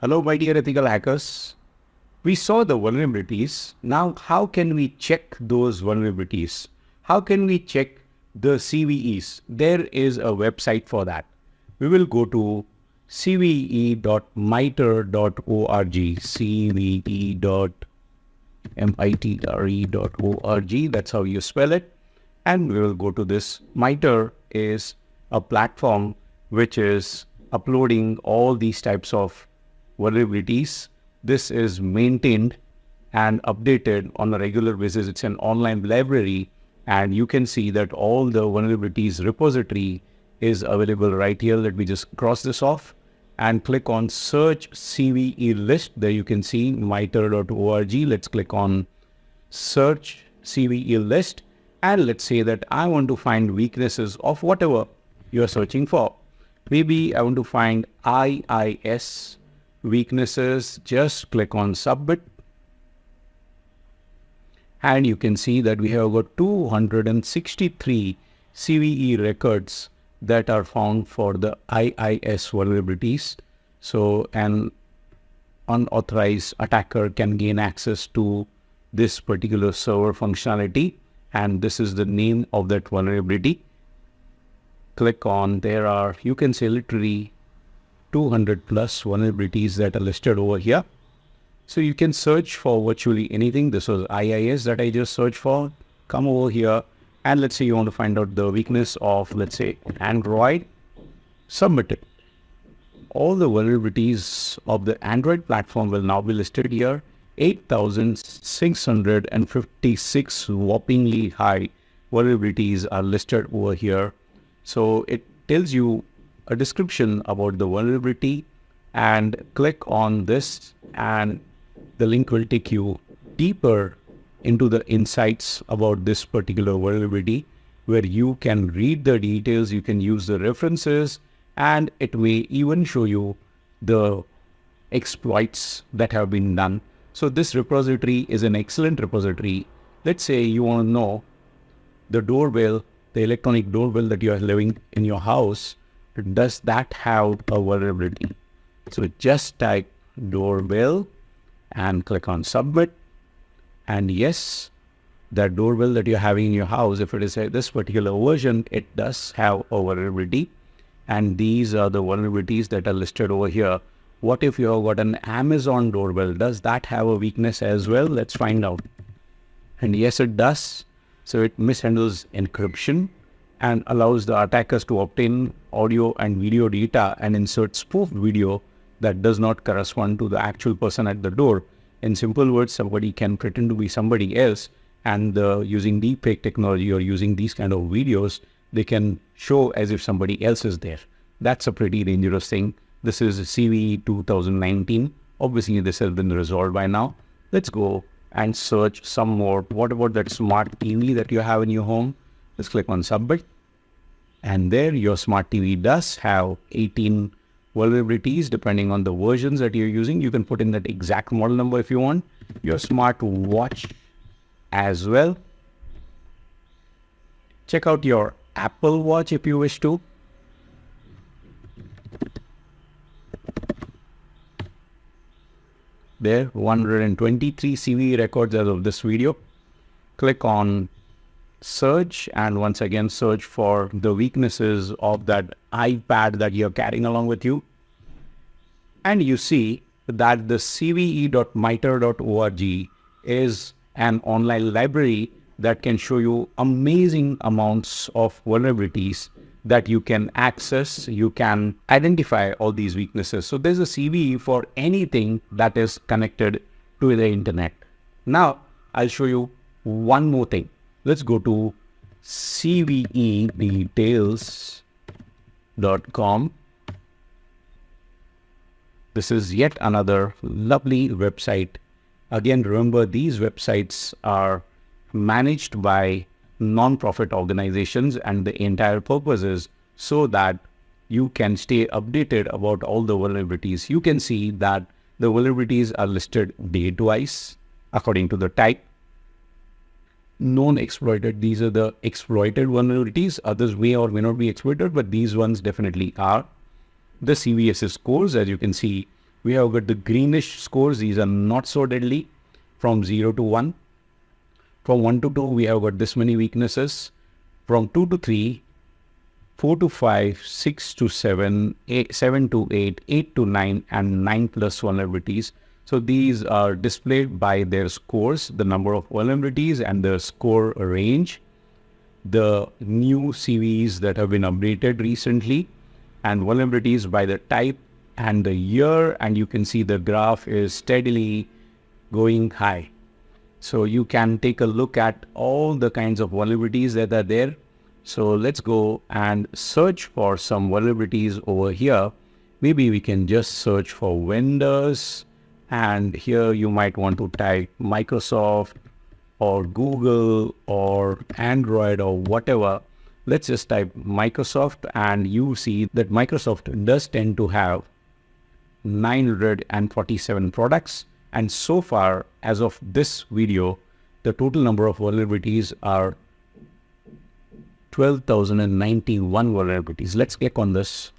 Hello, my dear ethical hackers. We saw the vulnerabilities. Now, how can we check those vulnerabilities? How can we check the CVEs? There is a website for that. We will go to cve.mitre.org, cve.mitre.org. That's how you spell it. And we will go to this. MITRE is a platform which is uploading all these types of vulnerabilities. This is maintained and updated on a regular basis. It's an online library, and you can see that all the vulnerabilities repository is available right here. Let me just cross this off and click on search CVE list. There you can see mitre.org. Let's click on search CVE list, and let's say that I want to find weaknesses of whatever you're searching for. Maybe I want to find IIS weaknesses. Just click on submit, and you can see that we have got 263 CVE records that are found for the IIS vulnerabilities. So an unauthorized attacker can gain access to this particular server functionality, and this is the name of that vulnerability. Click on, there are, you can say literally 200 plus vulnerabilities that are listed over here. So you can search for virtually anything. This was IIS that I just searched for. Come over here, and let's say you want to find out the weakness of, let's say, Android. Submit it. All the vulnerabilities of the Android platform will now be listed here. 8,656 whoppingly high vulnerabilities are listed over here. So it tells you a description about the vulnerability, and click on this and the link will take you deeper into the insights about this particular vulnerability, where you can read the details, you can use the references, and it may even show you the exploits that have been done. So this repository is an excellent repository. Let's say you want to know the doorbell, the electronic doorbell that you are living in your house, does that have a vulnerability? So just type doorbell and click on submit. And yes, that doorbell that you're having in your house, if it is this particular version, it does have a vulnerability. And these are the vulnerabilities that are listed over here. What if you have got an Amazon doorbell? Does that have a weakness as well? Let's find out. And yes, it does. So it mishandles encryption and allows the attackers to obtain audio and video data and insert spoofed video that does not correspond to the actual person at the door. In simple words, somebody can pretend to be somebody else, and using deepfake technology or using these kind of videos, they can show as if somebody else is there. That's a pretty dangerous thing. This is CVE 2019. Obviously, this has been resolved by now. Let's go and search some more. What about that smart TV that you have in your home? Let's click on submit. And there your smart TV does have 18 vulnerabilities depending on the versions that you're using. You can put in that exact model number if you want. Your smart watch as well. Check out your Apple Watch if you wish to. There, 123 CVE records as of this video. Click on search, and once again search for the weaknesses of that iPad that you're carrying along with you. And you see that the cve.mitre.org is an online library that can show you amazing amounts of vulnerabilities that you can access. You can identify all these weaknesses. So there's a CVE for anything that is connected to the internet. Now I'll show you one more thing. Let's go to cvedetails.com. This is yet another lovely website. Again, remember, these websites are managed by non-profit organizations, and the entire purpose is so that you can stay updated about all the vulnerabilities. You can see that the vulnerabilities are listed date-wise according to the type. Known exploited, these are the exploited vulnerabilities. Others may or may not be exploited, but these ones definitely are. The CVSS scores, as you can see, We have got the greenish scores. These are not so deadly, from 0 to 1. From 1 to 2, we have got this many weaknesses. From 2 to 3, 4 to 5, 6 to 7, 7 to 8, 8 to 9, and 9 plus vulnerabilities. So these are displayed by their scores, the number of vulnerabilities and the score range, the new CVEs that have been updated recently, and vulnerabilities by the type and the year. And you can see the graph is steadily going high. So you can take a look at all the kinds of vulnerabilities that are there. So let's go and search for some vulnerabilities over here. Maybe we can just search for vendors. And here you might want to type Microsoft or Google or Android or whatever. Let's just type Microsoft, and you see that Microsoft does tend to have 947 products. And so far, as of this video, the total number of vulnerabilities are 12,091 vulnerabilities. Let's click on this.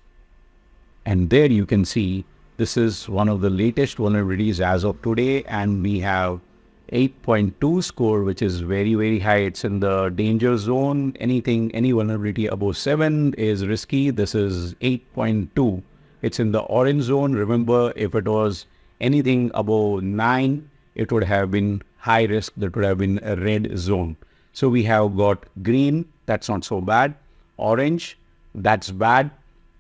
And there you can see this is one of the latest vulnerabilities as of today. And we have 8.2 score, which is very, very high. It's in the danger zone. Any vulnerability above 7 is risky. This is 8.2. It's in the orange zone. Remember, if it was anything above 9, it would have been high risk. That would have been a red zone. So we have got green, that's not so bad. Orange, that's bad.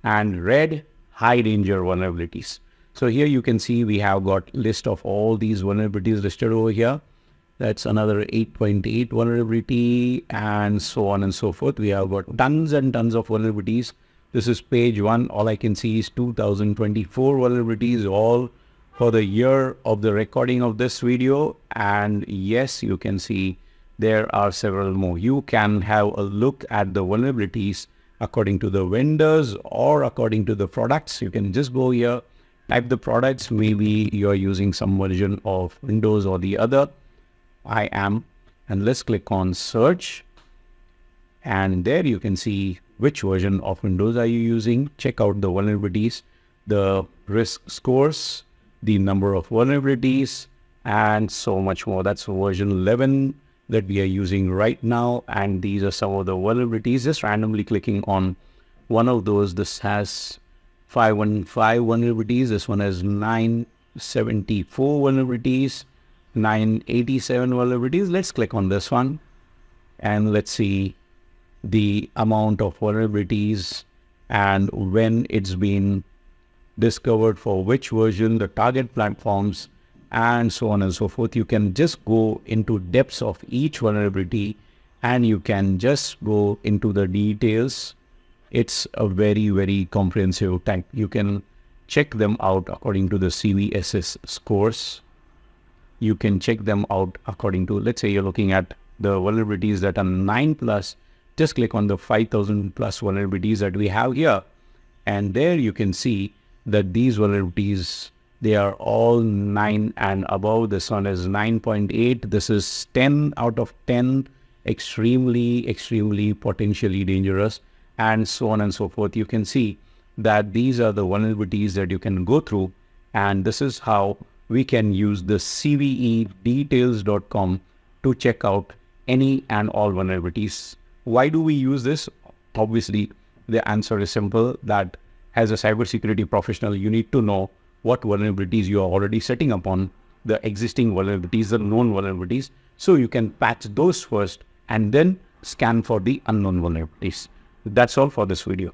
And red, high danger vulnerabilities. So here you can see we have got list of all these vulnerabilities listed over here. That's another 8.8 vulnerability, and so on and so forth. We have got tons and tons of vulnerabilities. This is page 1. All I can see is 2024 vulnerabilities, all for the year of the recording of this video. And yes, you can see there are several more. You can have a look at the vulnerabilities according to the vendors or according to the products. You can just go here, type the products. Maybe you're using some version of Windows or the other. I am. And let's click on search. And there you can see which version of Windows are you using. Check out the vulnerabilities, the risk scores, the number of vulnerabilities, and so much more. That's version 11 that we are using right now. And these are some of the vulnerabilities. Just randomly clicking on one of those. This has 515 vulnerabilities. This one has 974 vulnerabilities, 987 vulnerabilities. Let's click on this one and let's see the amount of vulnerabilities and when it's been discovered, for which version, the target platforms, and so on and so forth. You can just go into depths of each vulnerability and you can just go into the details. It's a very, very comprehensive type. You can check them out according to the CVSS scores. You can check them out according to, let's say you're looking at the vulnerabilities that are 9 plus. Just click on the 5,000 plus vulnerabilities that we have here. And there you can see that these vulnerabilities, they are all 9 and above. This one is 9.8. This is 10 out of 10. Extremely, extremely potentially dangerous, and so on and so forth. You can see that these are the vulnerabilities that you can go through. And this is how we can use the CVEdetails.com to check out any and all vulnerabilities. Why do we use this? Obviously, the answer is simple, that as a cybersecurity professional, you need to know what vulnerabilities you are already setting upon, the existing vulnerabilities, the known vulnerabilities, so you can patch those first and then scan for the unknown vulnerabilities. That's all for this video.